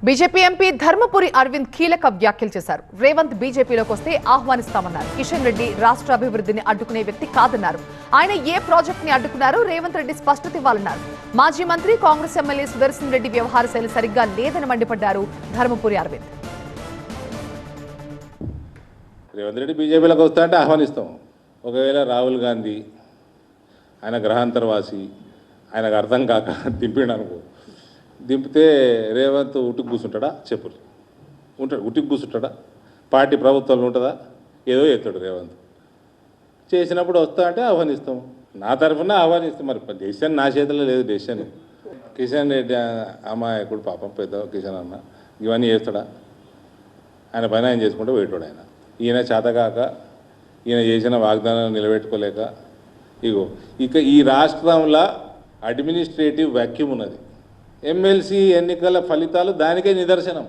BJP MP Dharmapuri Arvind కీలక వ్యాఖ్యలు చేశారు. రేవంత్ బీజేపీలోకి వస్తే ఆహ్వానిస్తామన్నారు. కిషన్ రెడ్డి రాష్ట్ర అభివృద్ధిని అడ్డుకునే వ్యక్తి కాదన్నారు. ఆయన ఏ ప్రాజెక్ట్ ని అడ్డుకున్నారో రేవంత్ రెడ్డి స్పష్టత ఇవ్వాలన్నారు. మాజీ మంత్రి కాంగ్రెస్ ఎమ్మెల్యే సుదర్శన్ రెడ్డి వ్యవహార శైలి సరిగ్గా లేదని మండిపడ్డారు ధర్మపురి అరవింద్. రేవంత్ రెడ్డి బీజేపీలోకి వస్తా అంటే ఆహ్వానిస్తాం. ఒకవేళ రాహుల్ గాంధీ ఆయన గ్రహాంతరవాసి ఆయనకు అర్థం కాక దింపిండు అనుకో, దింపితే రేవంత్ ఉట్టుకు కూర్చుంటాడా? చెప్పులు ఉంటాడు, ఉట్టుకు కూర్చుంటాడా? పార్టీ ప్రభుత్వంలో ఉంటుందా? ఏదో ఎత్తాడు రేవంత్. చేసినప్పుడు వస్తా అంటే ఆహ్వానిస్తాం. నా తరఫున ఆహ్వానిస్తాం. మరి డెసిషన్ నా చేతిలో లేదు. డెసిషన్ కిషన్ రెడ్డి అమ్మాయకుడు పాపం పెద్ద కిషన్ అన్న ఇవన్నీ చేస్తాడా? ఆయన పని ఆయన చేసుకుంటూ పోయేటాడు. ఈయన చేతగాక ఈయన చేసిన వాగ్దానాన్ని నిలబెట్టుకోలేక ఇక ఈ రాష్ట్రంలో అడ్మినిస్ట్రేటివ్ వ్యాక్యూమ్ ఉన్నది. ఎమ్మెల్సీ ఎన్నికల ఫలితాలు దానికే నిదర్శనం.